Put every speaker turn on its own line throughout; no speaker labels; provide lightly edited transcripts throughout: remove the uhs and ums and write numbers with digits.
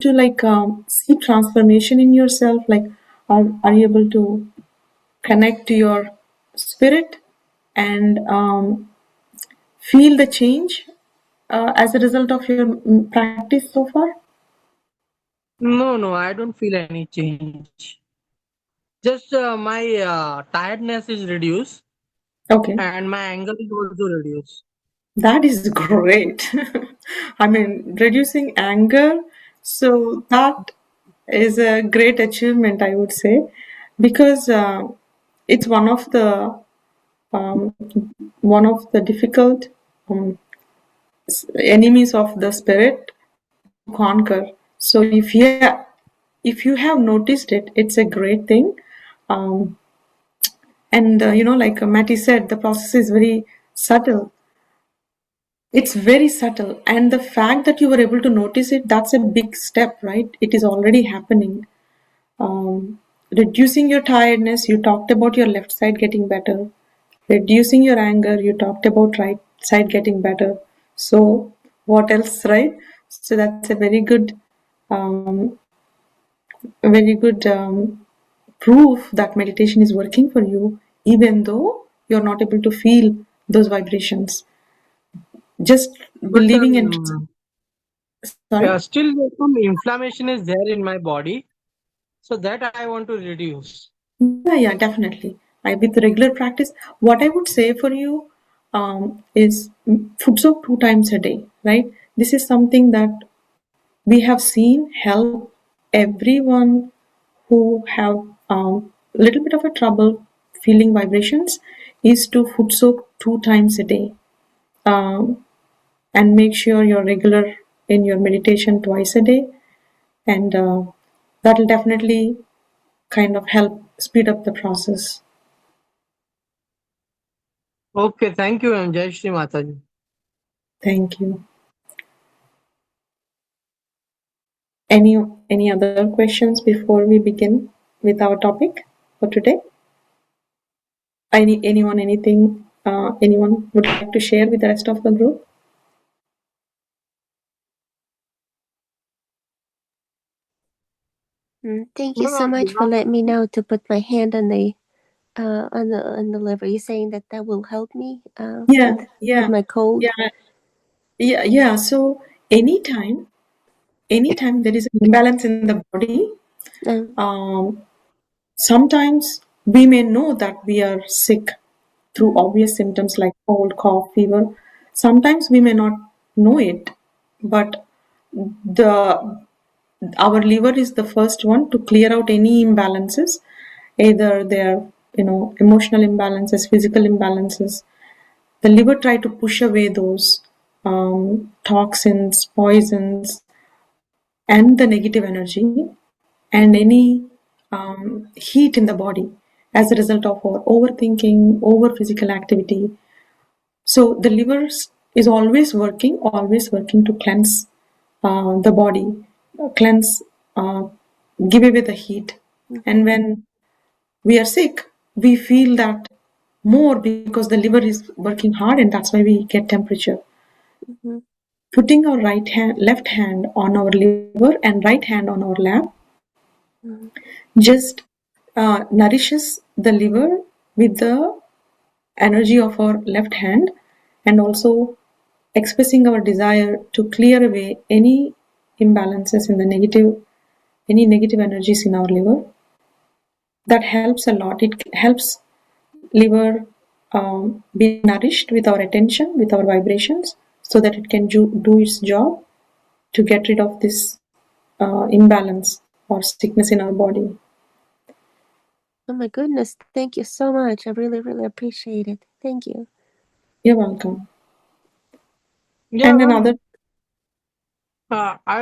to like see transformation in yourself? Like, are you able to connect to your spirit and feel the change as a result of your practice so far?
No, I don't feel any change. Just my tiredness is reduced
Okay,
and my anger is also reduced.
that is great. I mean, reducing anger, so that is a great achievement, I would say, because it's um, one of the difficult um, enemies of the spirit to conquer. So if you have noticed it, it's a great thing. Um, and like Matty said, the process is very subtle. It's very subtle, and the fact that you were able to notice it, that's a big step, right? It is already happening. Reducing your tiredness, you talked about your left side getting better. Reducing your anger, you talked about right side getting better. So what else, right? So that's um, a very good proof that meditation is working for you, even though you're not able to feel those vibrations. Just
But
believing and sorry.
still some inflammation is there in my body, so that I want to reduce.
Yeah, definitely. With regular practice, what I would say for you is food soak 2 times a day, right? This is something that we have seen help everyone who have a little bit of a trouble feeling vibrations is to foot soak 2 times a day, um, and make sure you're regular in your meditation twice a day, and that'll definitely kind of help speed up the process.
Okay, thank you, and Jai Shri Mataji.
Thank you. Any other questions before we begin with our topic for today? Anyone would like to share with the rest of the group?
Thank you
No,
so
no,
much for letting me know to put my hand on the liver. You're saying that that will help me
Yeah,
with my cold.
yeah. So anytime, anytime there is an imbalance in the body, um, sometimes we may know that we are sick through obvious symptoms like cold, cough, fever. Sometimes we may not know it, but the our liver is the first one to clear out any imbalances, either they're emotional imbalances, physical imbalances. The liver try to push away those toxins, poisons, and the negative energy and any heat in the body as a result of our overthinking, over physical activity. So the liver is always working to cleanse the body, cleanse, uh, give away the heat. And when we are sick, we feel that more because the liver is working hard, and that's why we get temperature.
Mm-hmm.
Putting our left hand on our liver and right hand on our lap
Mm-hmm.
just nourishes the liver with the energy of our left hand, and also expressing our desire to clear away any imbalances in the any negative energies in our liver. That helps a lot. It helps liver be nourished with our attention, with our vibrations, so that it can do its job to get rid of this imbalance or sickness in our body.
Oh my goodness! Thank you so much. I really, really appreciate it. Thank you.
You're welcome.
Yeah,
And
well,
another,
I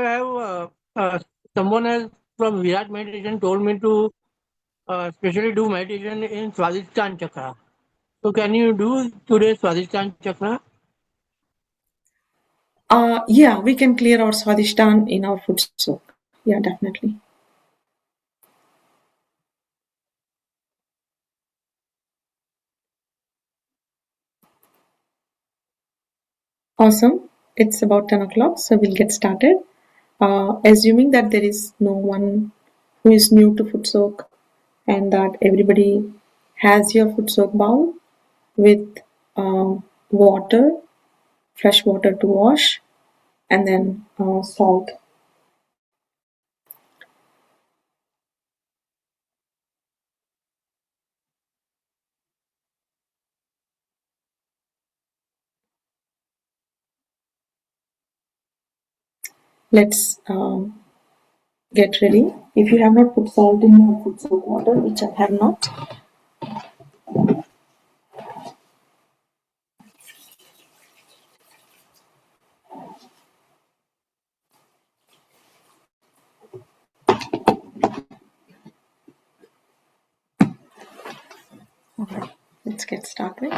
have someone else from Virat Meditation told me to especially do meditation in Swadhisthana Chakra. So can you do today Swadhisthana Chakra?
yeah, we can clear our Swadhisthana in our food soak. Yeah, definitely. Awesome. It's about 10 o'clock, so we'll get started. assuming that there is no one who is new to Footsoak and that everybody has your Footsoak bowl with water, fresh water to wash, and then salt. Let's get ready. If you have not put salt in your Footsoak water, which I have not, let's get started.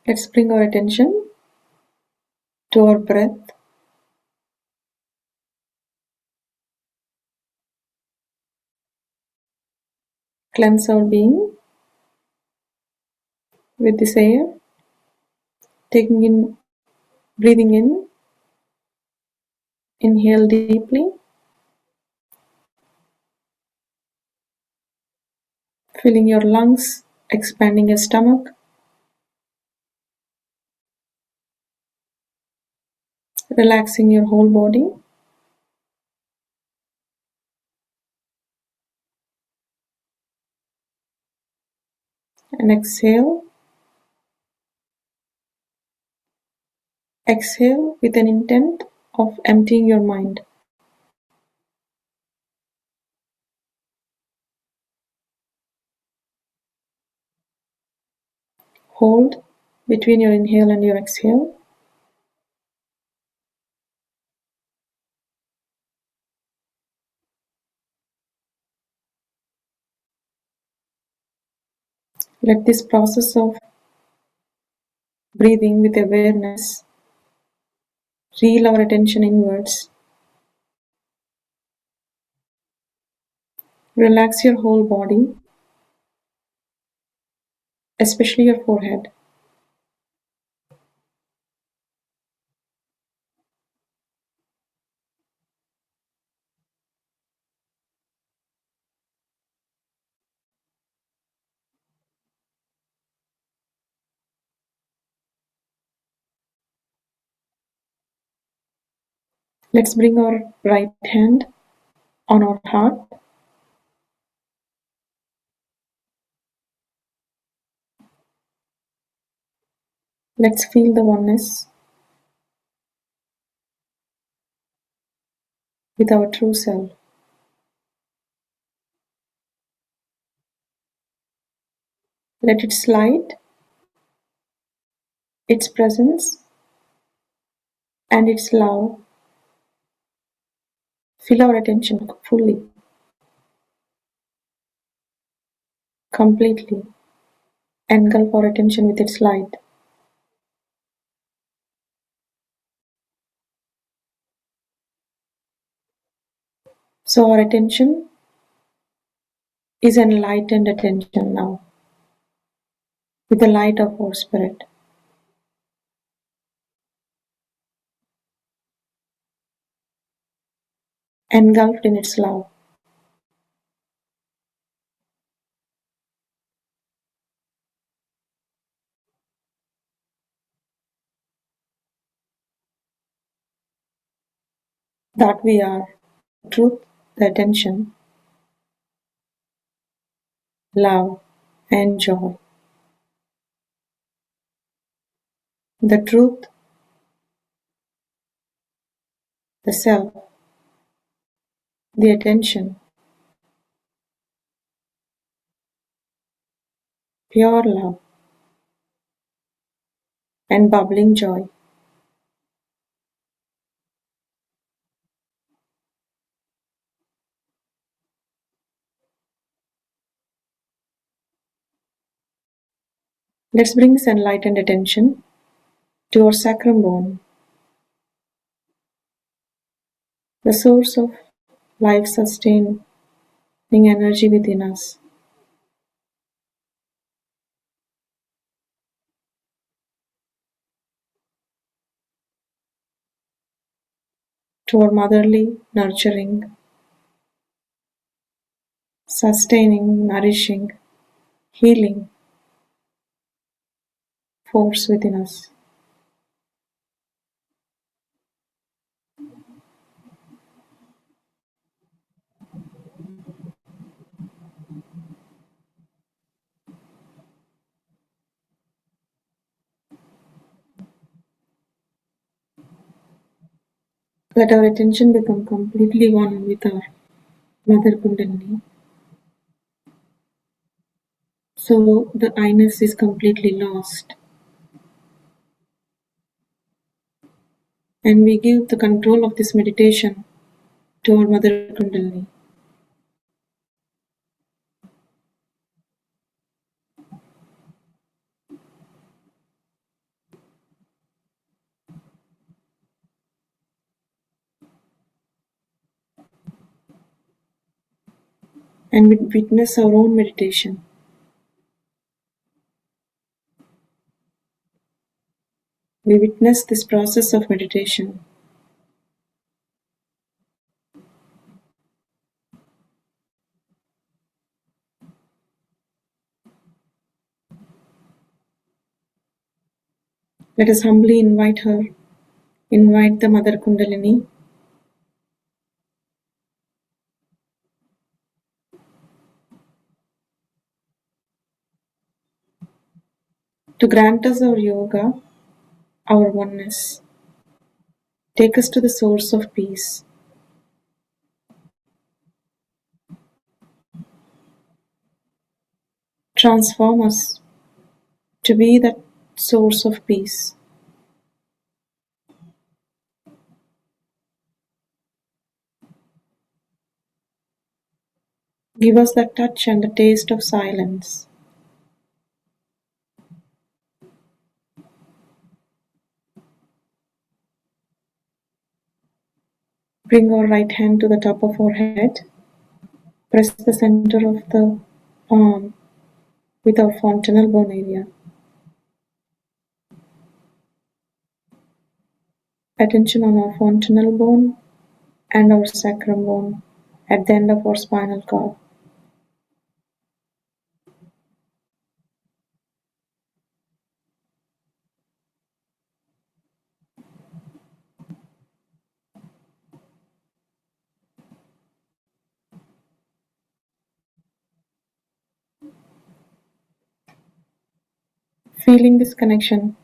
Let's bring our attention to our breath. Cleanse our being with this air, taking in, breathing in, inhale deeply, filling your lungs, expanding your stomach, relaxing your whole body, and exhale. Exhale with an intent of emptying your mind. Hold between your inhale and your exhale. Let this process of breathing with awareness reel our attention inwards. Relax your whole body, especially your forehead. Let's bring our right hand on our heart. Let's feel the oneness with our true self. Let its light, its presence, and its love fill our attention fully, completely. Engulf our attention with its light. So our attention is enlightened attention now, with the light of our spirit, engulfed in its love. That we are truth, the attention, love, and joy. The truth, the self, the attention, pure love, and bubbling joy. Let's bring this enlightened attention to our sacrum bone, the source of life-sustaining energy within us. To our motherly, nurturing, sustaining, nourishing, healing force within us. Let our attention become completely one with our Mother Kundalini. So the I-ness is completely lost. And we give the control of this meditation to our Mother Kundalini. And we witness our own meditation. We witness this process of meditation. Let us humbly invite her, invite the Mother Kundalini to grant us our yoga, our oneness. Take us to the source of peace. Transform us to be that source of peace. Give us that touch and the taste of silence. Bring our right hand to the top of our head. Press the center of the palm with our fontanel bone area. Attention on our fontanel bone and our sacrum bone at the end of our spinal cord. Feeling this connection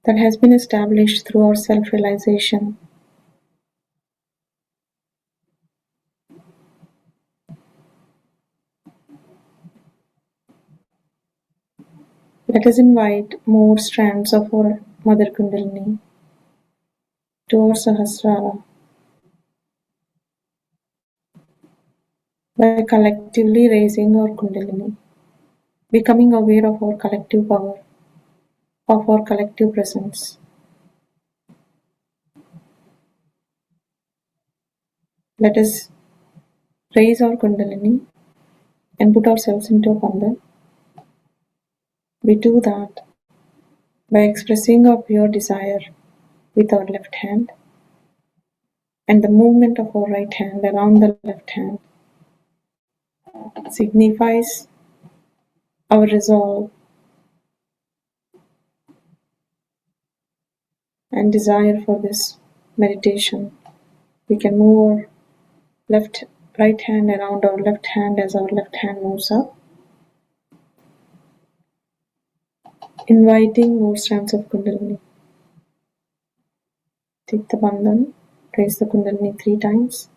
that has been established through our self-realization. Let us invite more strands of our Mother Kundalini to our Sahasrara by collectively raising our Kundalini, becoming aware of our collective power, of our collective presence. Let us raise our Kundalini and put ourselves into a bandhan. We do that by expressing our pure desire with our left hand and the movement of our right hand around the left hand signifies our resolve and desire for this meditation. We can move our right hand around our left hand as our left hand moves up, inviting more strands of Kundalini. Take the bandhan, raise the Kundalini 3 times.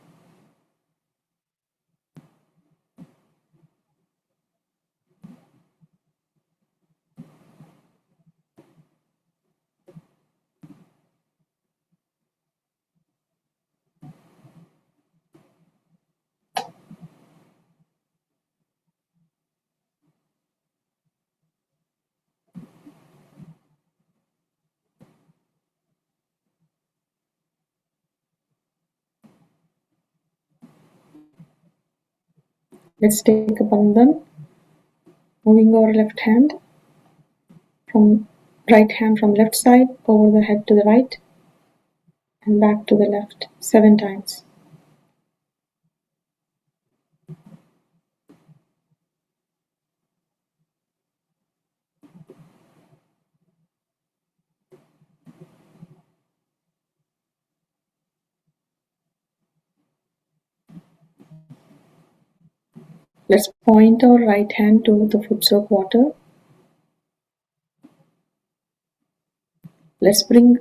Let's take a bandhan, moving our left hand from right hand from left side over the head to the right and back to the left 7 times. Let's point our right hand to the Footsoak water. Let's bring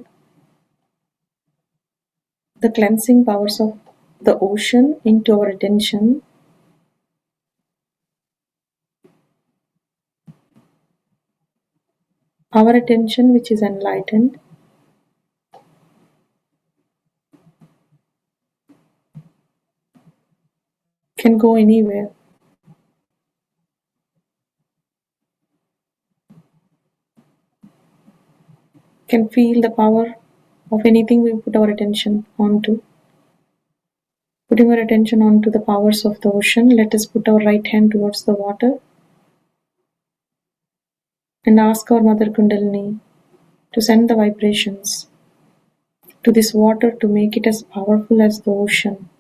the cleansing powers of the ocean into our attention. Our attention, which is enlightened, can go anywhere. Can feel the power of anything we put our attention onto. Putting our attention onto the powers of the ocean, let us put our right hand towards the water and ask our Mother Kundalini to send the vibrations to this water to make it as powerful as the ocean.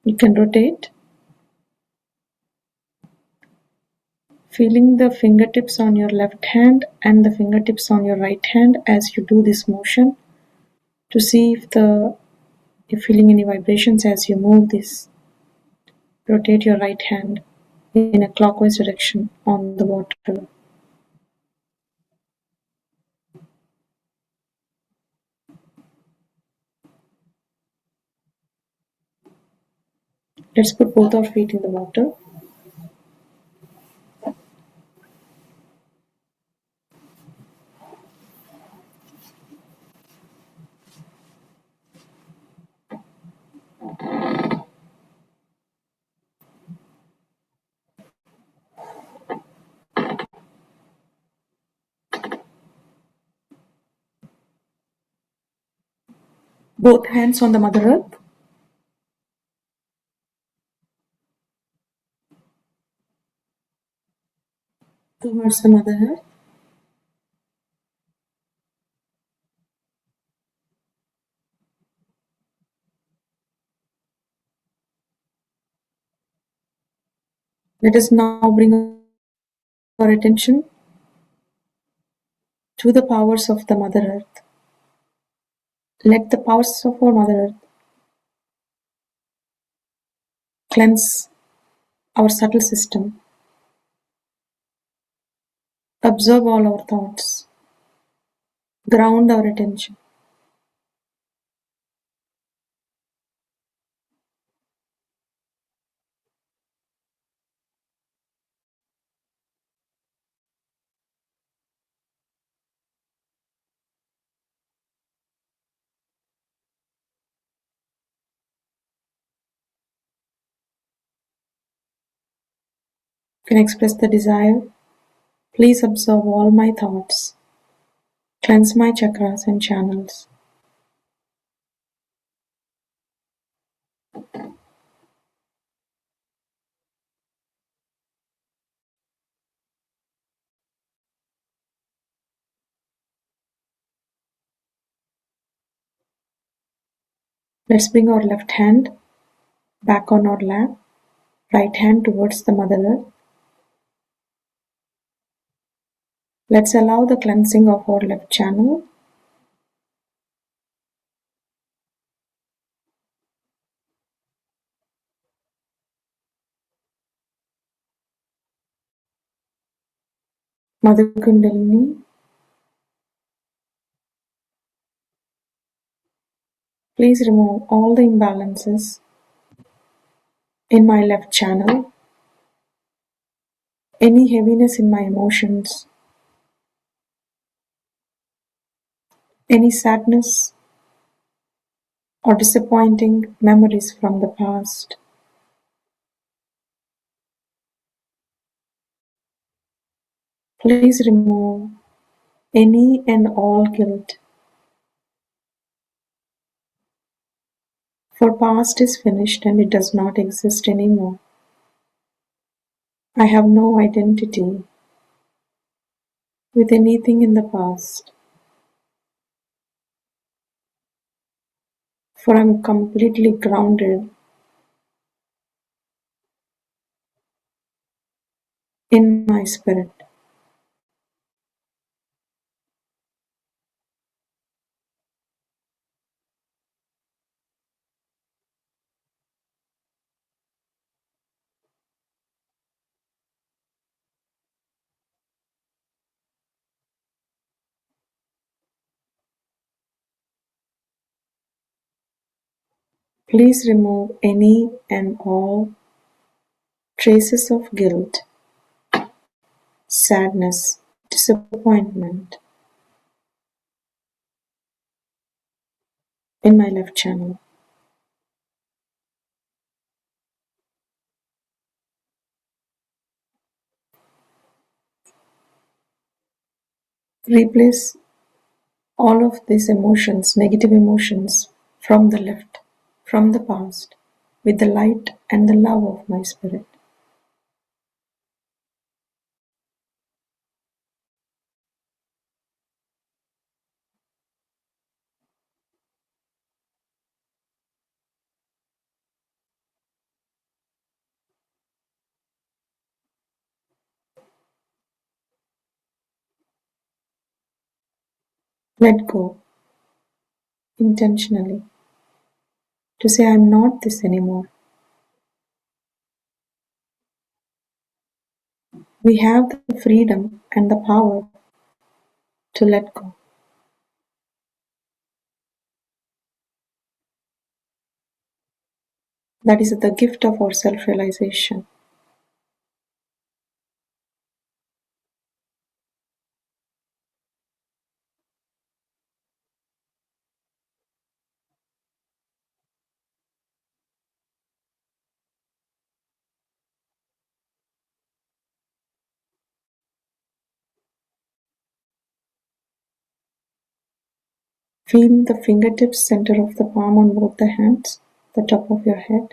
You can rotate, feeling the fingertips on your left hand and the fingertips on your right hand as you do this motion to see if you're feeling any vibrations as you move this. Rotate your right hand in a clockwise direction on the water. Let's put both our feet in the water. Both hands on the Mother Earth. Towards the Mother Earth. Let us now bring our attention to the powers of the Mother Earth. Let the powers of our Mother Earth cleanse our subtle system. Absorb all our thoughts. Ground our attention. You can express the desire. Please absorb all my thoughts. Cleanse my chakras and channels. Let's bring our left hand back on our lap, right hand towards the Mother Earth. Let's allow the cleansing of our left channel. Mother Kundalini, please remove all the imbalances in my left channel, any heaviness in my emotions, any sadness or disappointing memories from the past. Please remove any and all guilt, for past is finished and it does not exist anymore. I have no identity with anything in the past, for I am completely grounded in my spirit. Please remove any and all traces of guilt, sadness, disappointment in my left channel. Replace all of these emotions, negative emotions from the left, from the past, with the light and the love of my spirit. Let go intentionally to say, I'm not this anymore. We have the freedom and the power to let go. That is the gift of our self realization. Feel the fingertips center of the palm on both the hands, the top of your head,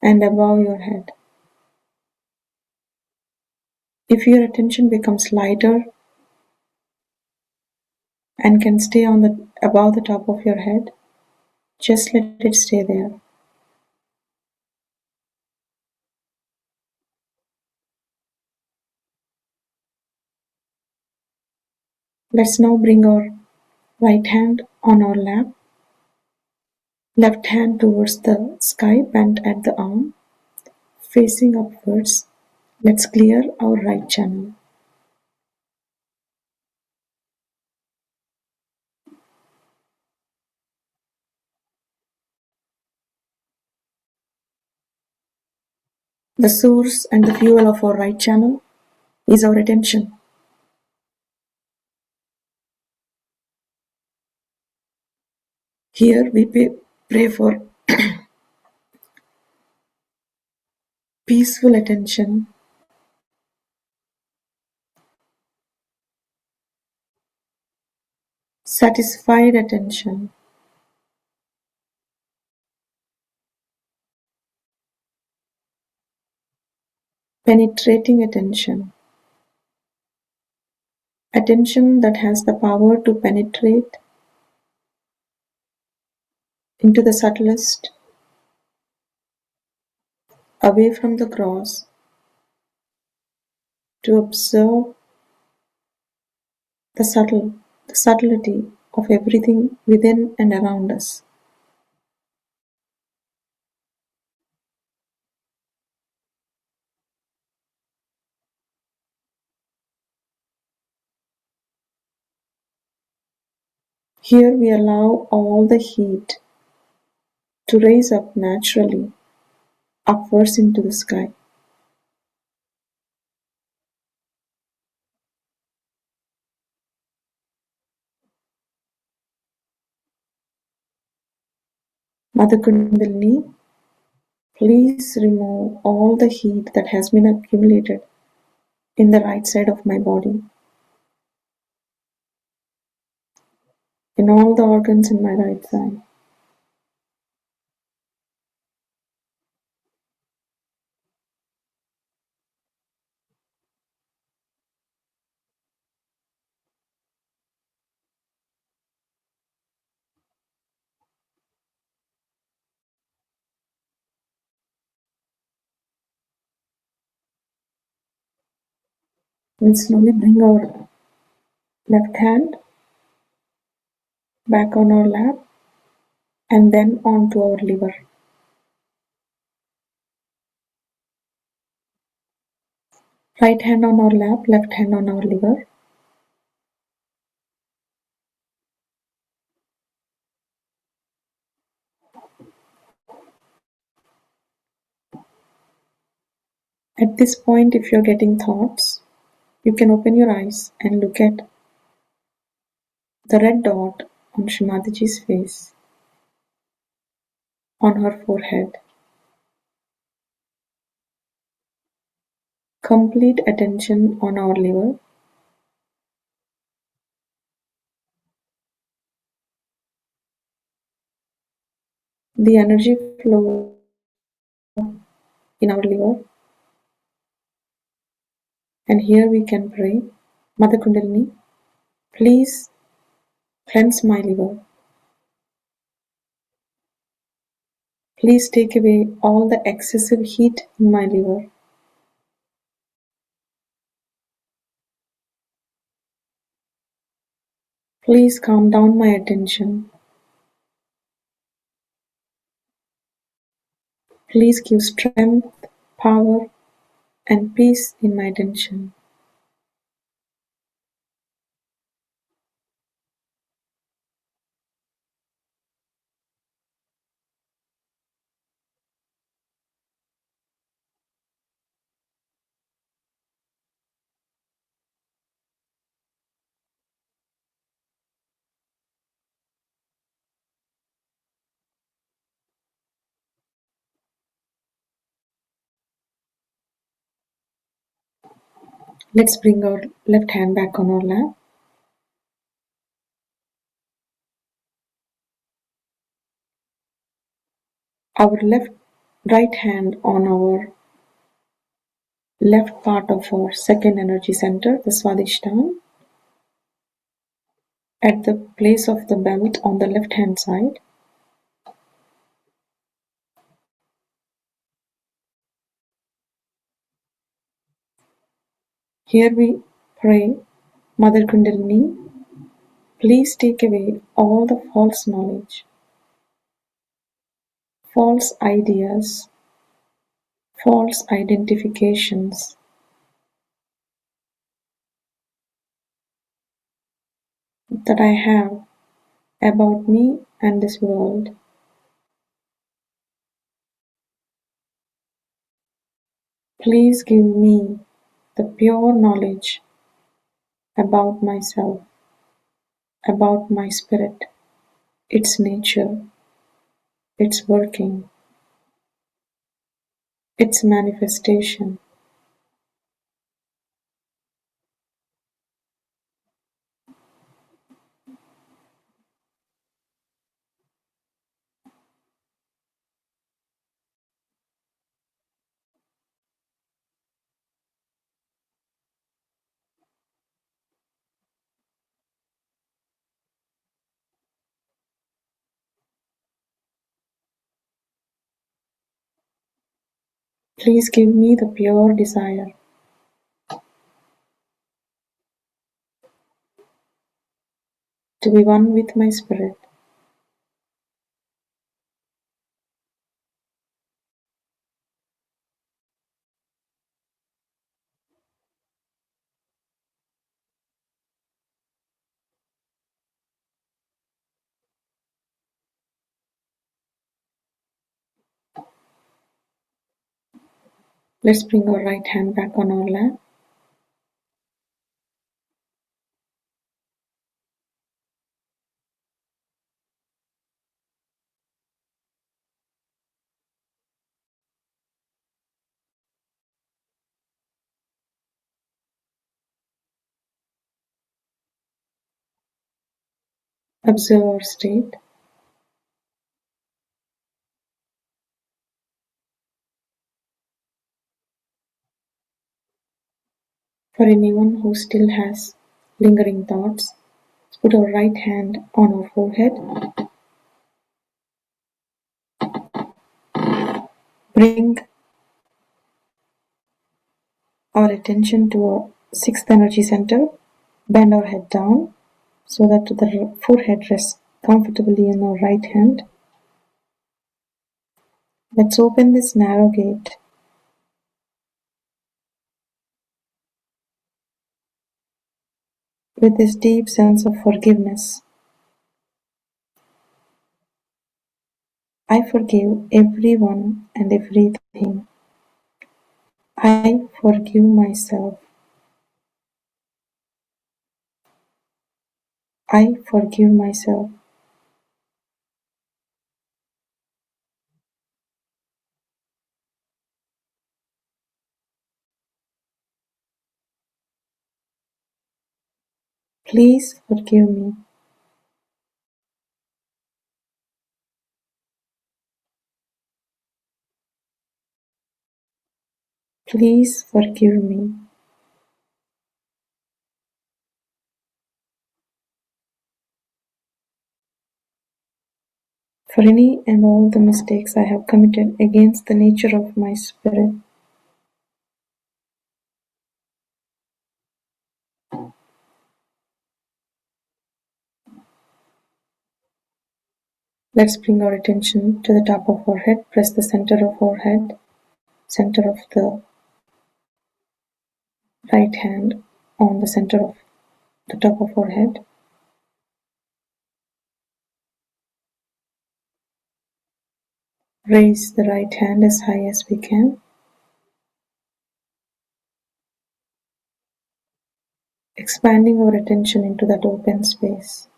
and above your head. If your attention becomes lighter and can stay on the above the top of your head, just let it stay there. Let's now bring our right hand on our lap, left hand towards the sky bent at the arm, facing upwards. Let's clear our right channel. The source and the fuel of our right channel is our attention. Here we pray for peaceful attention, satisfied attention, penetrating attention, attention that has the power to penetrate into the subtlest, away from the gross, to observe the subtlety of everything within and around us. Here we allow all the heat to raise up naturally upwards into the sky. Mother Kundalini, please remove all the heat that has been accumulated in the right side of my body, in all the organs in my right side. And slowly bring our left hand back on our lap and then onto our liver. Right hand on our lap, left hand on our liver. At this point, if you're getting thoughts, you can open your eyes and look at the red dot on Shrimatiji's face, on her forehead. Complete attention on our liver. The energy flow in our liver. And here we can pray, Mother Kundalini, please cleanse my liver. Please take away all the excessive heat in my liver. Please calm down my attention. Please give strength, power, and peace in my attention. Let's bring our left hand back on our lap. Our right hand on our left part of our second energy center, the Swadhisthana, at the place of the belt on the left hand side. Here we pray, Mother Kundalini, please take away all the false knowledge, false ideas, false identifications that I have about me and this world. Please give me the pure knowledge about myself, about my spirit, its nature, its working, its manifestation. Please give me the pure desire to be one with my spirit. Let's bring our right hand back on our lap. Observe our state. For anyone who still has lingering thoughts, put our right hand on our forehead. Bring our attention to our sixth energy center. Bend our head down so that the forehead rests comfortably in our right hand. Let's open this narrow gate. With this deep sense of forgiveness. I forgive everyone and everything. I forgive myself. I forgive myself. Please forgive me. Please forgive me. For any and all the mistakes I have committed against the nature of my spirit. Let's bring our attention to the top of our head. Press the center of our head, center of the right hand on the center of the top of our head. Raise the right hand as high as we can. Expanding our attention into that open space.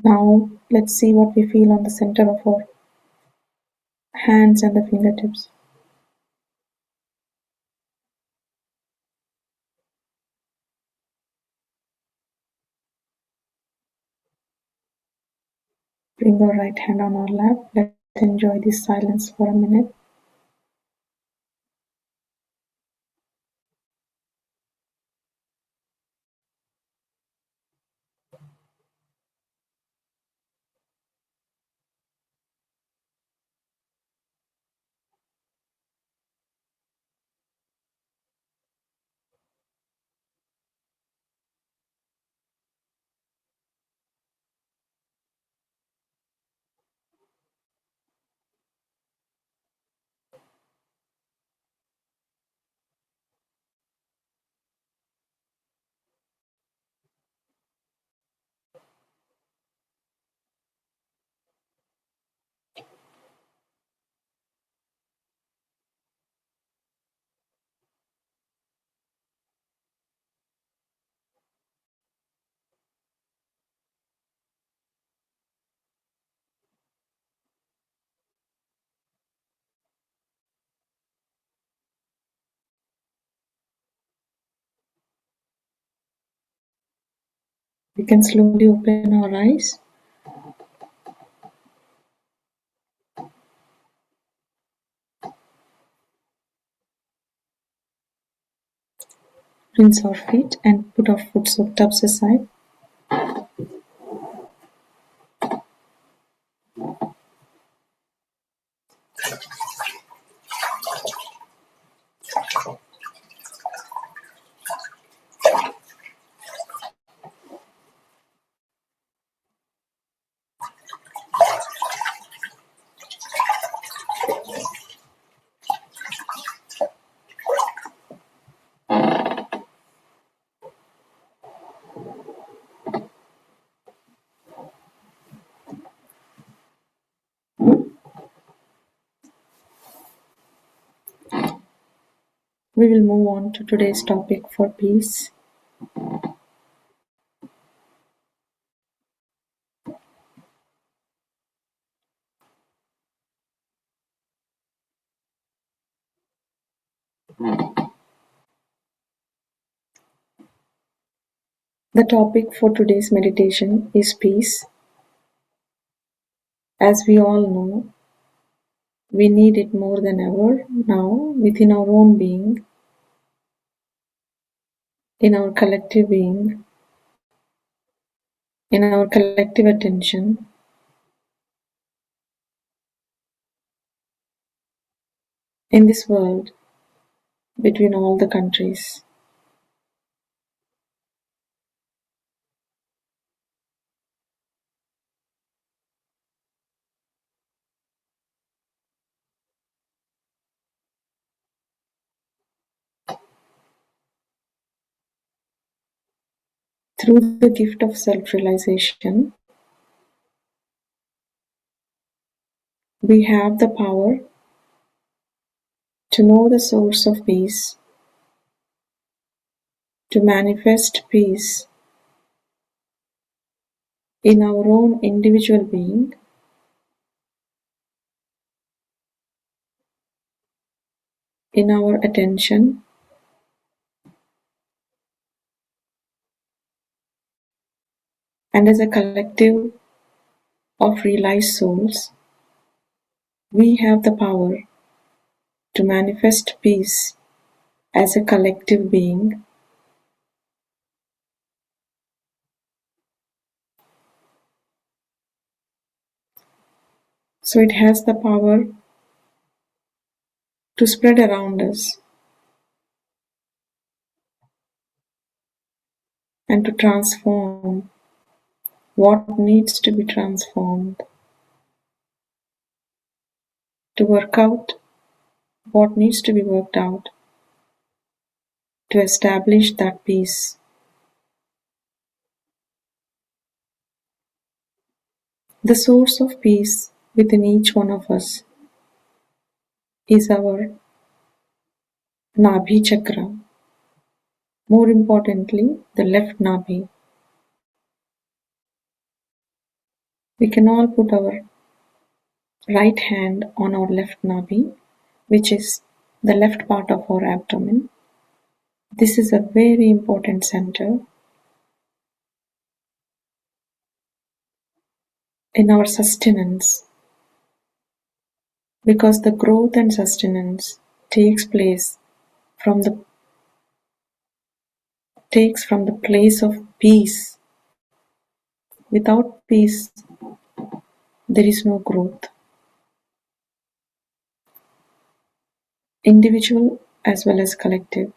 Now let's see what we feel on the center of our hands and the fingertips. Bring our right hand on our lap. Let's enjoy this silence for a minute. We can slowly open our eyes. Rinse our feet and put our footsoak tubs aside. We will move on to today's topic for peace. The topic for today's meditation is peace. As we all know, we need it more than ever now within our own being, in our collective being, in our collective attention, in this world, between all the countries. Through the gift of self-realization, we have the power to know the source of peace, to manifest peace in our own individual being, in our attention, and as a collective of realized souls, we have the power to manifest peace as a collective being. So it has the power to spread around us and to transform what needs to be transformed, to work out what needs to be worked out, to establish that peace. The source of peace within each one of us is our Nabhi chakra, more importantly, the left Nabhi. We can all put our right hand on our left Nabhi, which is the left part of our abdomen. This is a very important center in our sustenance, because the growth and sustenance from the takes from the place of peace. Without peace, there is no growth, individual as well as collective.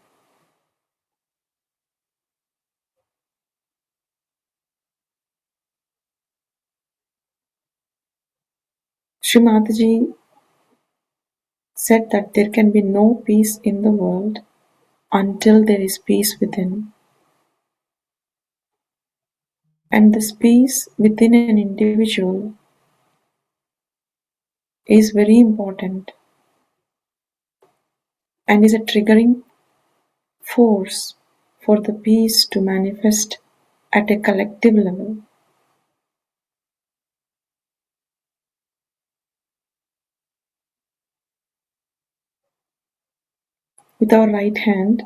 Shri Mataji said that there can be no peace in the world until there is peace within. And this peace within an individual is very important and is a triggering force for the peace to manifest at a collective level. With our right hand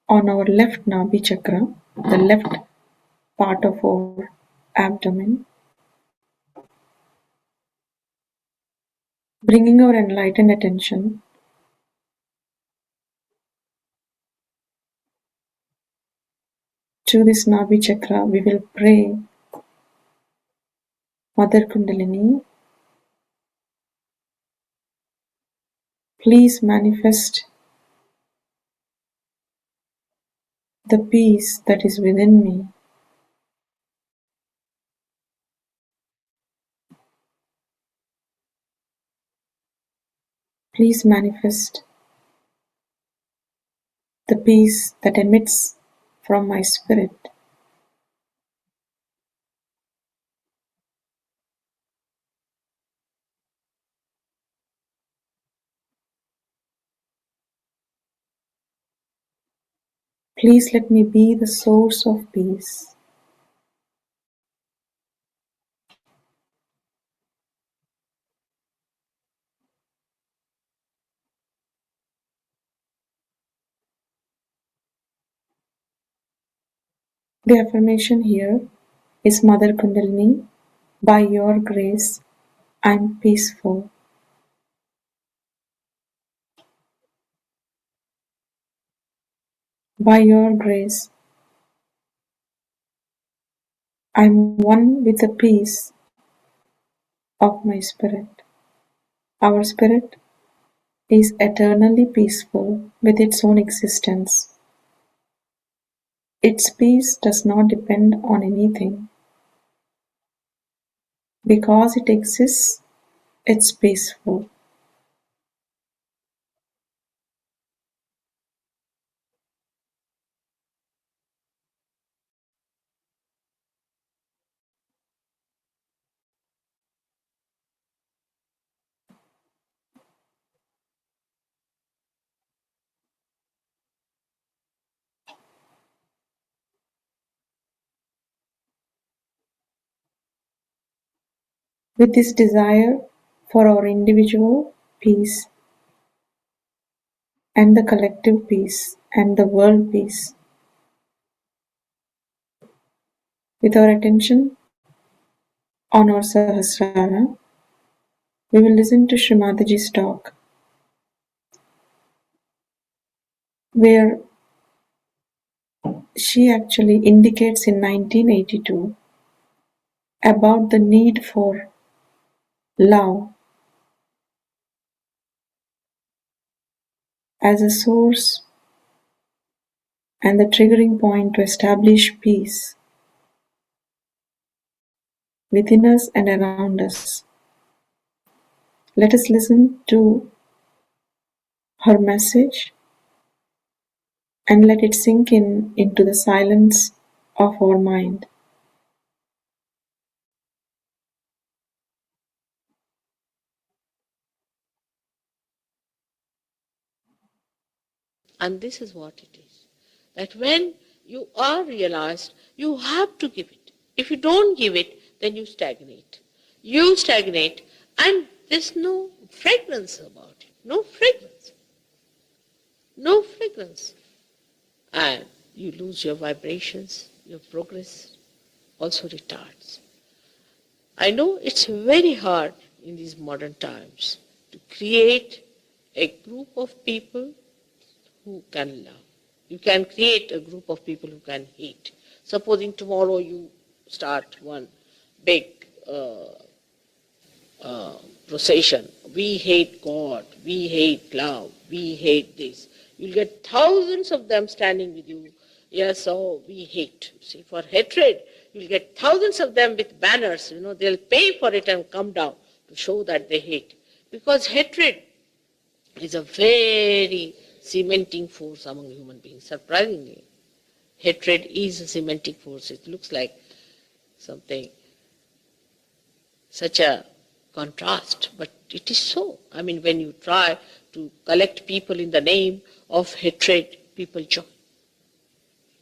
on our left Nabhi chakra, the left part of our abdomen, bringing our enlightened attention to this Nabhi chakra, we will pray, Mother Kundalini, please manifest the peace that is within me. Please manifest the peace that emits from my spirit. Please let me be the source of peace. The affirmation here is Mother Kundalini, by your grace, I'm peaceful. By your grace, I'm one with the peace of my spirit. Our spirit is eternally peaceful with its own existence. Its peace does not depend on anything. Because it exists, it's peaceful. With this desire for our individual peace and the collective peace and the world peace, with our attention on our Sahasrara, we will listen to Srimataji's talk, where she actually indicates in 1982 about the need for love as a source and the triggering point to establish peace within us and around us. Let us listen to her message and let it sink in into the silence of our mind.
And this is what it is. That when you are realized, you have to give it. If you don't give it, then you stagnate. You stagnate, and there's no fragrance about it. No fragrance. No fragrance. And you lose your vibrations, your progress also retards. I know it's very hard in these modern times to create a group of people who can love. You can create a group of people who can hate. Supposing tomorrow you start one big procession. We hate God, we hate love, we hate this. You'll get thousands of them standing with you. Yes, oh, we hate. See, for hatred, you'll get thousands of them with banners. They'll pay for it and come down to show that they hate. Because hatred is a very cementing force among human beings, surprisingly. Hatred is a cementing force. It looks like something, such a contrast, but it is so. I mean, when you try to collect people in the name of hatred, people join.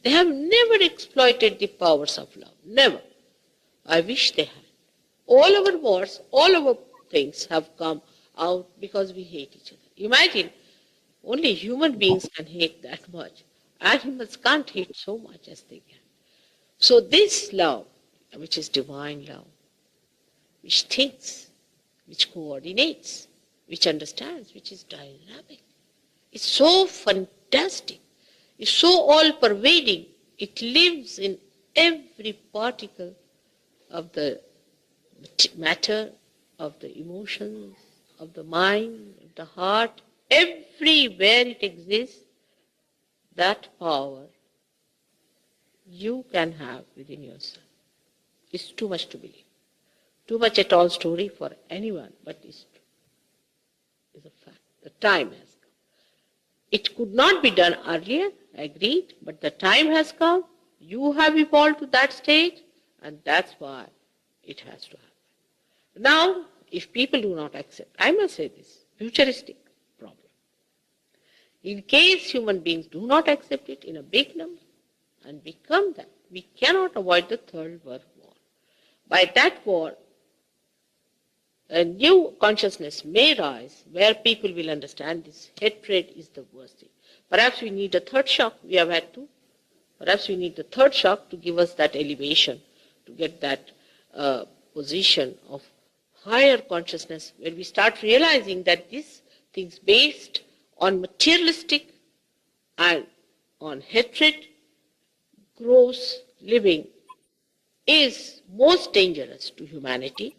They have never exploited the powers of love. Never. I wish they had. All our wars, all our things have come out because we hate each other. Imagine, only human beings can hate that much. Animals can't hate so much as they can. So this love, which is divine love, which thinks, which coordinates, which understands, which is dynamic, it's so fantastic. It's so all-pervading. It lives in every particle of the matter, of the emotions, of the mind, of the heart. Everywhere it exists, that power you can have within yourself. It's too much to believe. Too much a tall story for anyone, but it's a fact. The time has come. It could not be done earlier, agreed, but the time has come. You have evolved to that stage, and that's why it has to happen. Now, if people do not accept, I must say this, futuristic problem. In case human beings do not accept it in a big number and become that, we cannot avoid the Third World War. By that war, a new consciousness may rise where people will understand this hatred is the worst thing. Perhaps we need a third shock. We have had two. Perhaps we need the third shock to give us that elevation, to get that position of higher consciousness where we start realizing that these things based on materialistic and on hatred, gross living is most dangerous to humanity,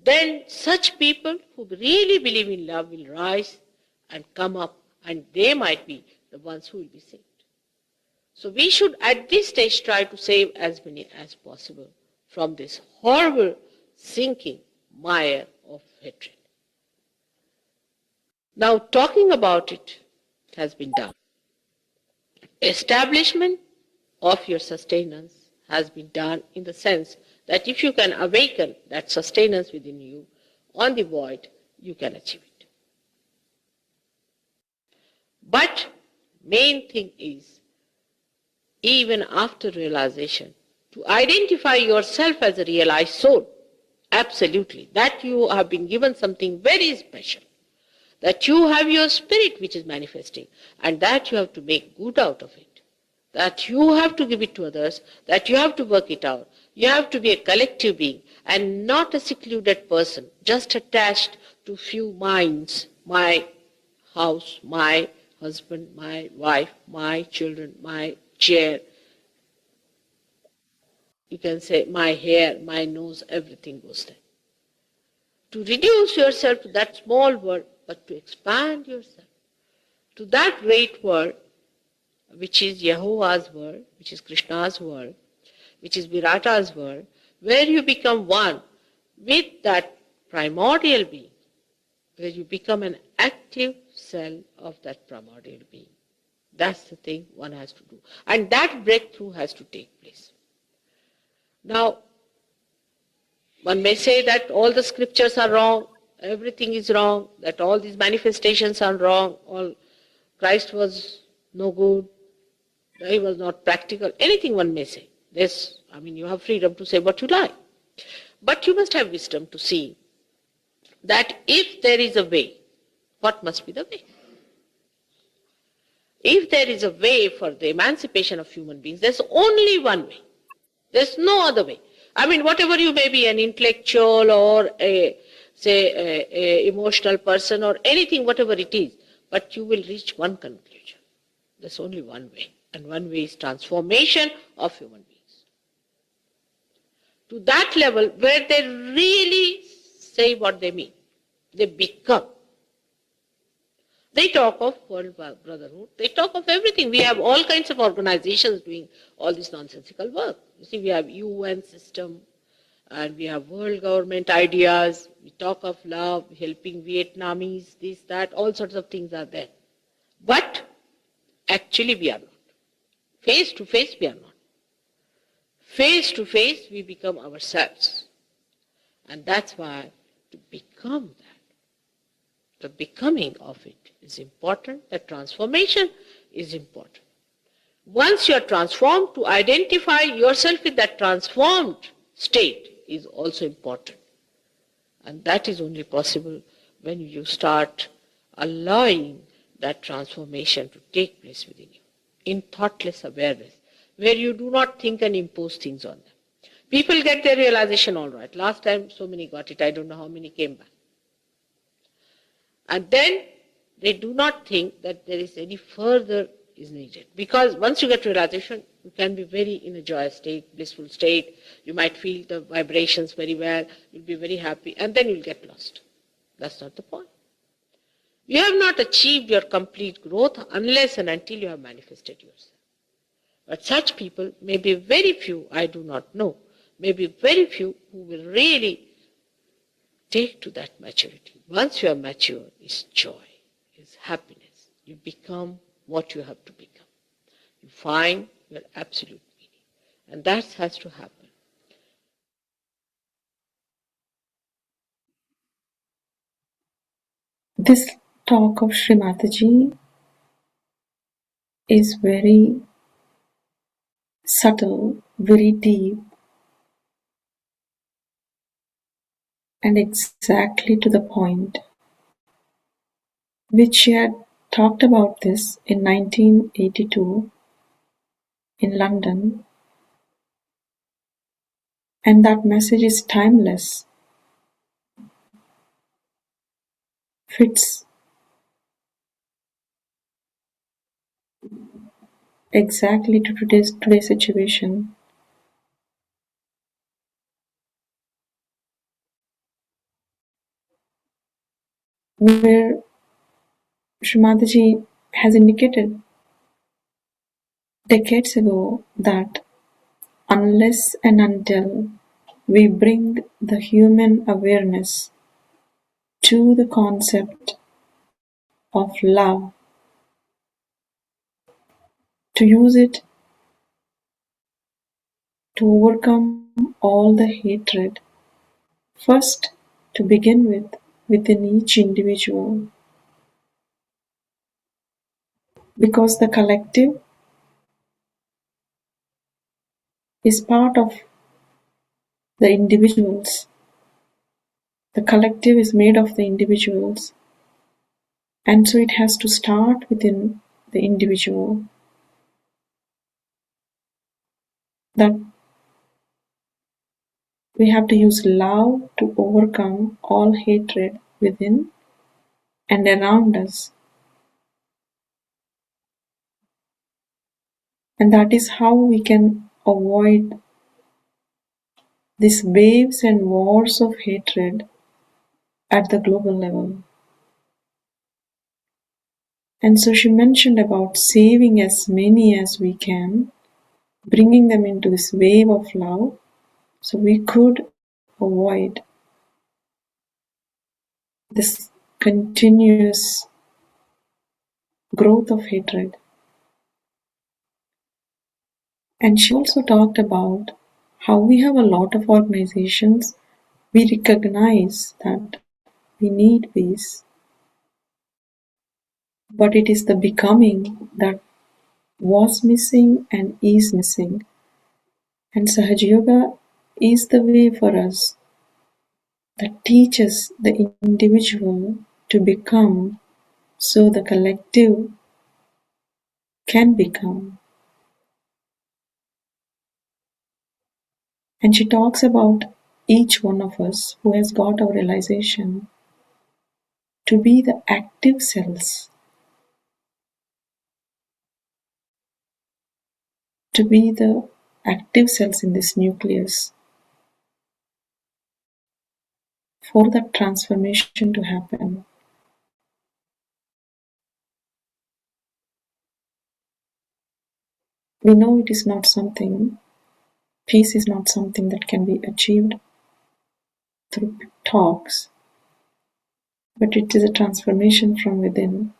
then such people who really believe in love will rise and come up, and they might be the ones who will be saved. So we should at this stage try to save as many as possible from this horrible sinking mire of hatred. Now talking about it has been done. Establishment of your sustenance has been done in the sense that if you can awaken that sustenance within you on the void, you can achieve it. But main thing is, even after realization, to identify yourself as a realized soul, absolutely, that you have been given something very special, that you have your spirit which is manifesting, and that you have to make good out of it, that you have to give it to others, that you have to work it out. You have to be a collective being and not a secluded person, just attached to few minds, my house, my husband, my wife, my children, my chair. You can say my hair, my nose, everything goes there. To reduce yourself to that small world, but to expand yourself to that great world, which is Yehovah's world, which is Krishna's world, which is Virata's world, where you become one with that primordial being, where you become an active cell of that primordial being. That's the thing one has to do. And that breakthrough has to take place. Now, one may say that all the scriptures are wrong, everything is wrong, that all these manifestations are wrong, all Christ was no good, he was not practical, anything one may say. This, you have freedom to say what you like. But you must have wisdom to see that if there is a way, what must be the way? If there is a way for the emancipation of human beings, there's only one way. There's no other way. Whatever you may be, an intellectual or a emotional person or anything, whatever it is, but you will reach one conclusion. There's only one way. And one way is transformation of human beings. To that level where they really say what they mean. They become. They talk of world brotherhood. They talk of everything. We have all kinds of organizations doing all this nonsensical work. You see, we have UN system, and we have world government ideas. We talk of love, helping Vietnamese, this, that, all sorts of things are there. But actually we are not. Face to face we are not. Face to face we become ourselves. And that's why to become that, the becoming of it is important, the transformation is important. Once you are transformed, to identify yourself with that transformed state is also important. And that is only possible when you start allowing that transformation to take place within you, in thoughtless awareness, where you do not think and impose things on them. People get their realization all right. Last time so many got it, I don't know how many came back. And then they do not think that there is any further is needed. Because once you get realization, you can be very in a joyous state, blissful state. You might feel the vibrations very well. You'll be very happy. And then you'll get lost. That's not the point. You have not achieved your complete growth unless and until you have manifested yourself. But such people may be very few, I do not know, may be very few who will really take to that maturity. Once you are mature, is joy, is happiness. You become what you have to become. You find your absolute meaning. And that has to happen.
This talk of Sri Mataji is very subtle, very deep, and exactly to the point, which she had talked about this in 1982 in London, and that message is timeless, fits exactly to today's situation, where Srimataji has indicated decades ago that unless and until we bring the human awareness to the concept of love, to use it to overcome all the hatred, first to begin with within each individual, because the collective is part of the individuals. The collective is made of the individuals, and so it has to start within the individual. That we have to use love to overcome all hatred within and around us. And that is how we can avoid these waves and wars of hatred at the global level. And so she mentioned about saving as many as we can, bringing them into this wave of love, so we could avoid this continuous growth of hatred. And she also talked about how we have a lot of organizations. We recognize that we need peace, but it is the becoming that was missing and is missing. And Sahaja Yoga is the way for us that teaches the individual to become so the collective can become. And she talks about each one of us who has got our realization to be the active cells, to be the active cells in this nucleus for that transformation to happen. We know it is not something, peace is not something that can be achieved through talks, but it is a transformation from within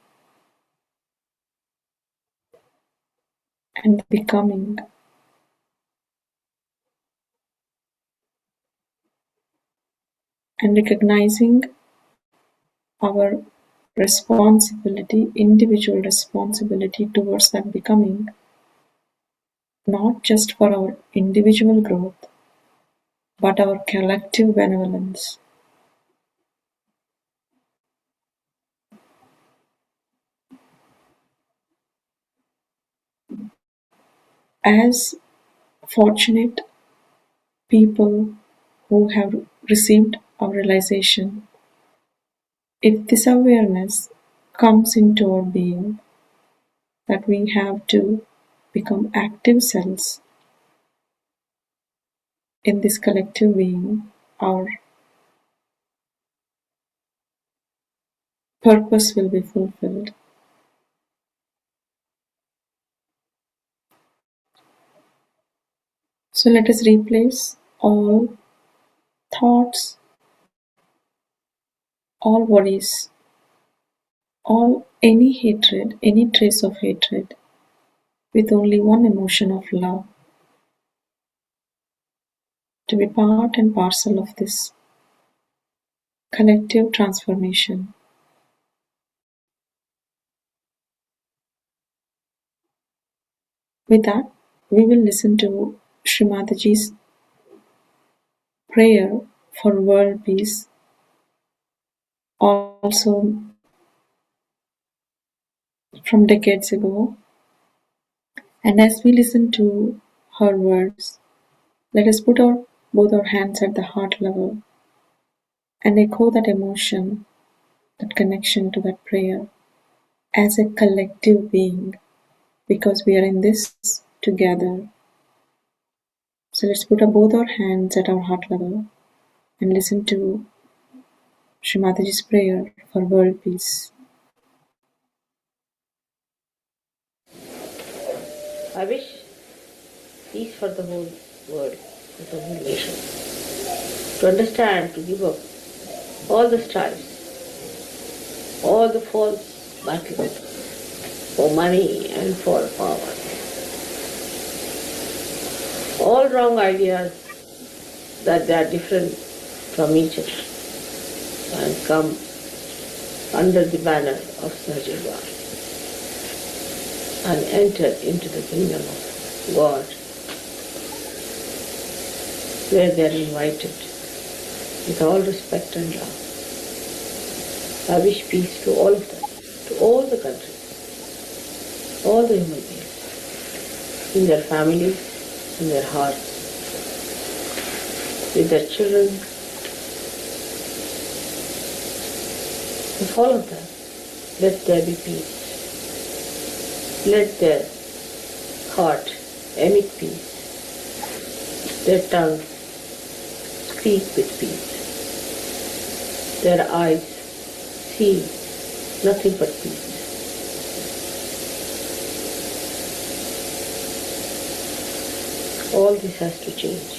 and becoming. And recognizing our responsibility, individual responsibility towards that becoming, not just for our individual growth, but our collective benevolence. As fortunate people who have received our realization, if this awareness comes into our being, that we have to become active cells in this collective being, our purpose will be fulfilled. So let us replace all thoughts, all worries, all any hatred, any trace of hatred, with only one emotion of love, to be part and parcel of this collective transformation. With that, we will listen to Srimataji's prayer for world peace, also from decades ago. And as we listen to her words, let us put both our hands at the heart level and echo that emotion, that connection to that prayer as a collective being, because we are in this together. So let's put both our hands at our heart level and listen to Srimataji's prayer for world peace.
I wish peace for the whole world, for the whole nation. To understand, to give up all the strifes, all the false battles for money and for power, all wrong ideas that they are different from each other, and come under the banner of Sajava and enter into the kingdom of God, where they are invited with all respect and love. I wish peace to all of them, to all the countries, all the human beings, in their families, in their hearts, with their children, with all of them. Let there be peace. Let their heart emit peace. Their tongue speak with peace. Their eyes see nothing but peace. All this has to change.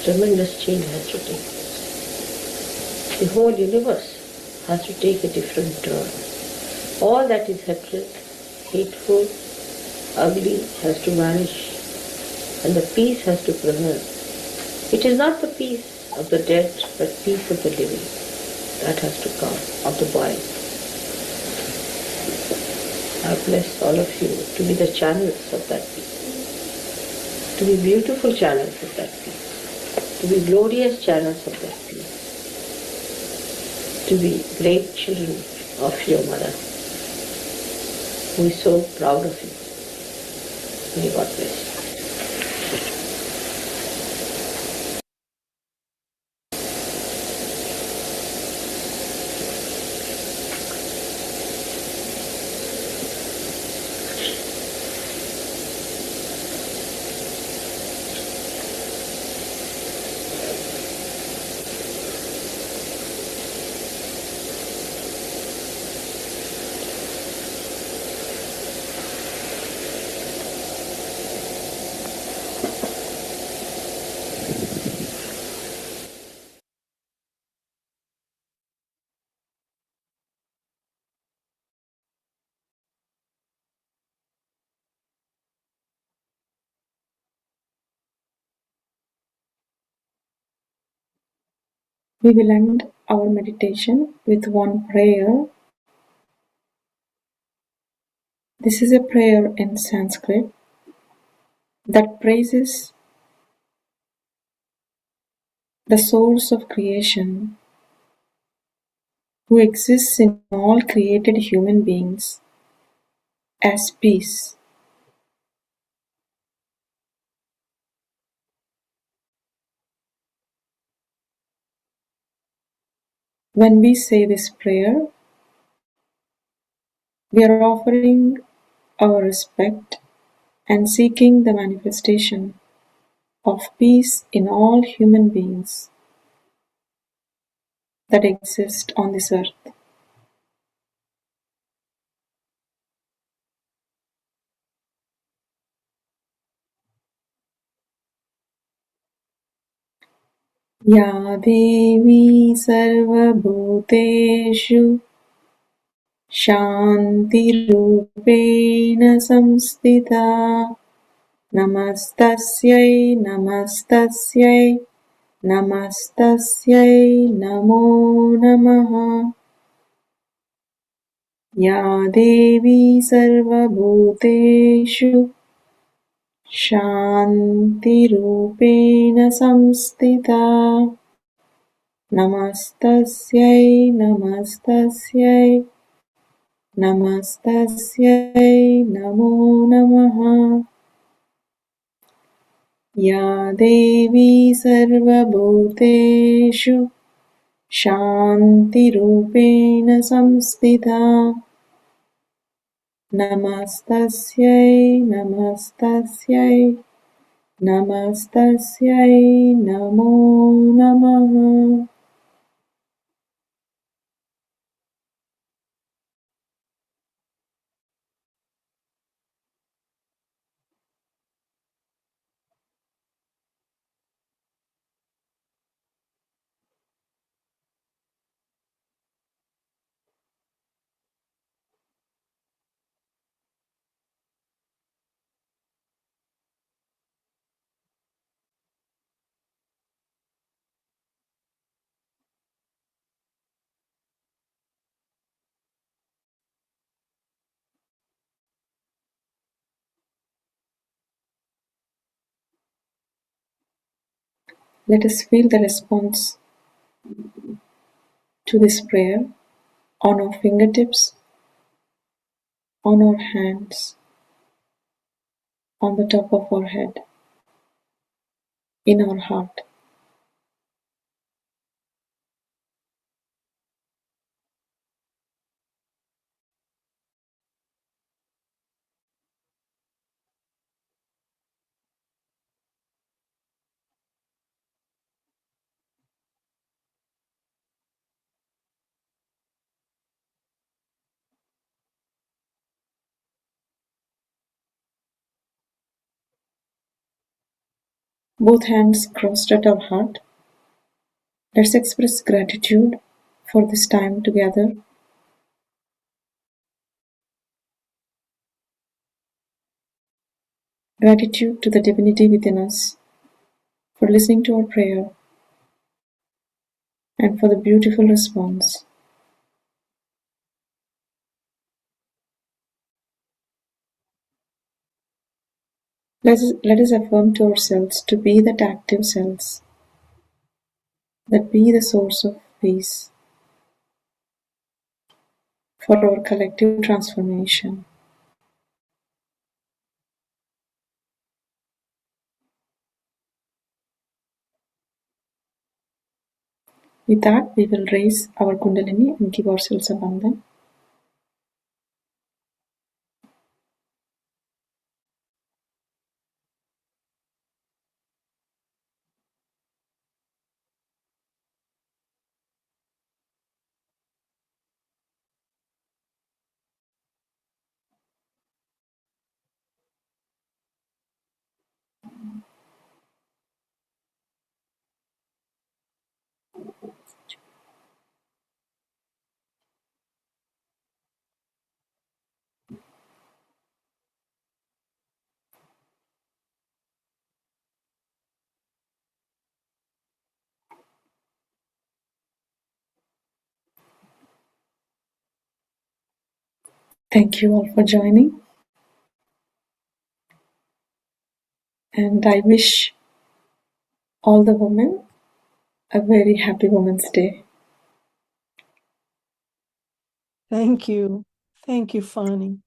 Tremendous change has to take place. The whole universe has to take a different turn. All that is hatred, hateful, ugly has to vanish, and the peace has to prevail. It is not the peace of the dead, but peace of the living that has to come, of the body. I bless all of you to be the channels of that peace, to be beautiful channels of that peace, to be glorious channels of that peace, to be great children of your mother, who is so proud of you. May God bless you.
We will end our meditation with one prayer. This is a prayer in Sanskrit that praises the source of creation who exists in all created human beings as peace. When we say this prayer, we are offering our respect and seeking the manifestation of peace in all human beings that exist on this earth. या देवी सर्वभूतेषु शान्तिरूपेण संस्थिता नमस्तस्यै नमस्तस्यै नमस्तस्यै नमो नमः या देवी सर्वभूतेषु शान्तिरूपेण संस्थिता नमस्तस्यै नमस्तस्यै नमस्तस्यै नमो नमः। या देवी सर्वभूतेषु शान्तिरूपेण संस्थिता नमस्तस्यै नमस्तस्यै नमस्तस्यै नमो नमः। Let us feel the response to this prayer on our fingertips, on our hands, on the top of our head, in our heart. Both hands crossed at our heart. Let's express gratitude for this time together. Gratitude to the divinity within us for listening to our prayer and for the beautiful response. Let us affirm to ourselves to be that active selves, that be the source of peace for our collective transformation. With that, we will raise our Kundalini and give ourselves a bandhan. Thank you all for joining, and I wish all the women a very happy Women's Day.
Thank you. Thank you, Fani.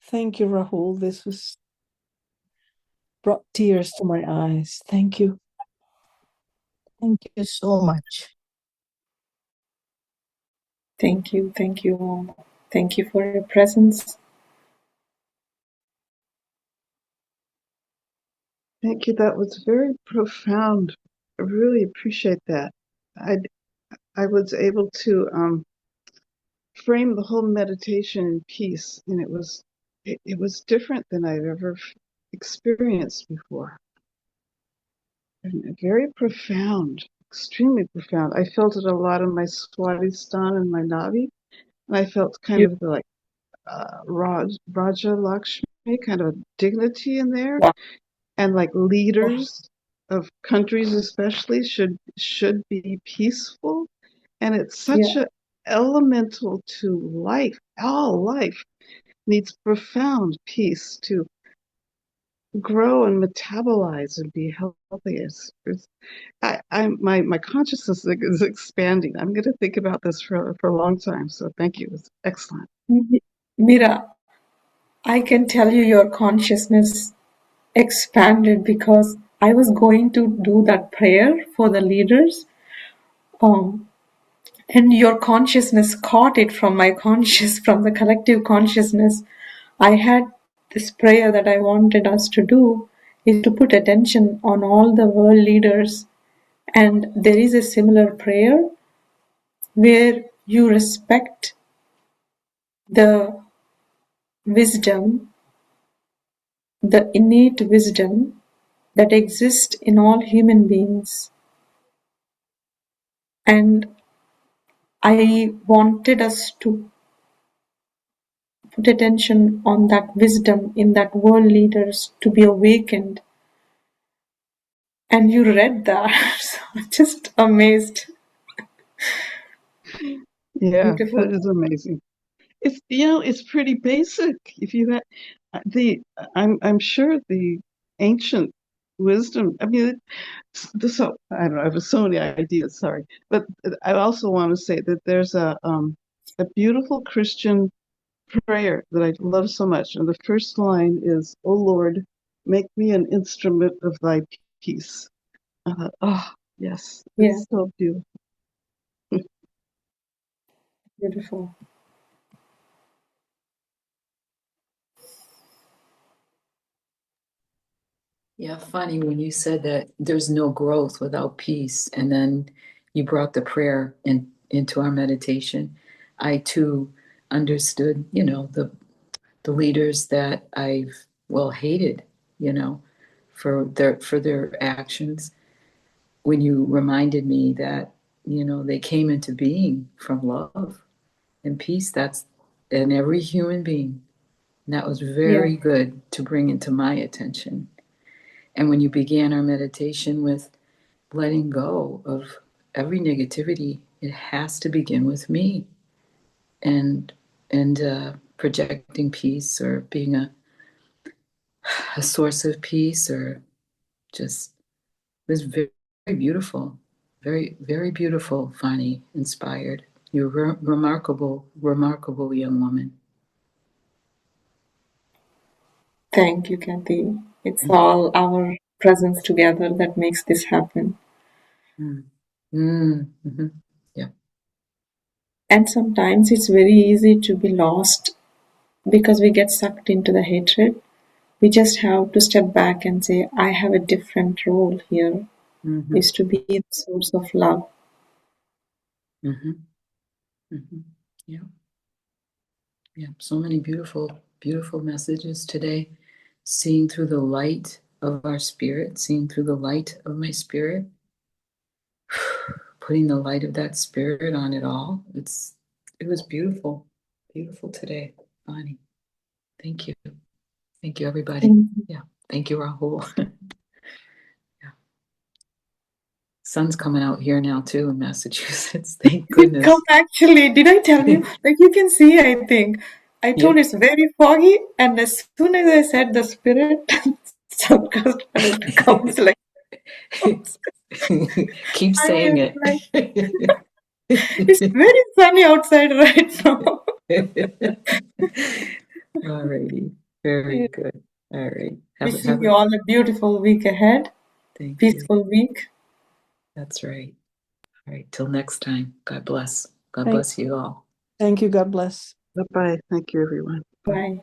Thank you, Rahul. This was brought tears to my eyes. Thank you.
Thank you so much.
Thank you all. Thank you for your presence.
Thank you. That was very profound. I really appreciate that. I was able to frame the whole meditation in peace, and it was different than I've ever experienced before. And very profound, extremely profound. I felt it a lot in my Swadhisthana and my Navi, and I felt kind of like Raja Lakshmi, kind of a dignity in there.
Wow.
And like leaders of countries especially should be peaceful, and it's such a elemental to life. All life needs profound peace to grow and metabolize and be healthy. My consciousness is expanding. I'm going to think about this for a long time. So thank you. It's excellent.
Mira, I can tell you your consciousness expanded because I was going to do that prayer for the leaders. Um, and your consciousness caught it from my from the collective consciousness. I had this prayer that I wanted us to do is to put attention on all the world leaders. And there is a similar prayer where you respect the wisdom, the innate wisdom that exists in all human beings. And I wanted us to put attention on that wisdom in that world leaders to be awakened. And you read that. So I'm just amazed.
Yeah,
Beautiful.
that is amazing. It's it's pretty basic. If you had the, I'm sure the ancient wisdom. I mean, so I don't know. I have so many ideas. Sorry, but I also want to say that there's a beautiful Christian prayer that I love so much, and the first line is, "O Lord, make me an instrument of Thy peace." Oh yes,
Yeah,
it's so beautiful.
beautiful.
Yeah, funny when you said that there's no growth without peace, and then you brought the prayer into our meditation. I too understood, the leaders that I've hated, you know, for their actions. When you reminded me that, they came into being from love and peace, that's in every human being. And that was
Yeah,
very good to bring into my attention. And when you began our meditation with letting go of every negativity, it has to begin with me, and projecting peace, or being a source of peace, or just, it was very, very beautiful, very, very beautiful. Fani, inspired. You're a remarkable, remarkable young woman.
thank you, Kathy. It's all our presence together that makes this happen.
Mm. Mm-hmm. Yeah.
And sometimes it's very easy to be lost because we get sucked into the hatred. We just have to step back and say, I have a different role here,
Mm-hmm.
is to be the source of love.
Mm-hmm. Mm-hmm. Yeah. Yeah. So many beautiful, beautiful messages today. Seeing through the light of our spirit, seeing through the light of my spirit, putting the light of that spirit on it all. It was beautiful, beautiful today, Bonnie. Thank you. Thank you, everybody.
Thank you.
Yeah. Thank you, Rahul. Yeah. Sun's coming out here now too in Massachusetts. Thank
Come
goodness.
actually, did I tell you? Like you can see, I think. I
Yeah.
told it's very foggy, and as soon as I said the spirit, subcast started comes like
Keep
I
saying
was
it.
like, it's very sunny outside right now.
All righty. Very
Yeah.
good. All right.
Wishing you all a beautiful week ahead,
Thank you.
peaceful week.
That's right. All right. Till next time. God bless. God
Thank,
bless you all.
thank you. God bless.
Bye bye. Thank you, everyone. Bye.
Bye.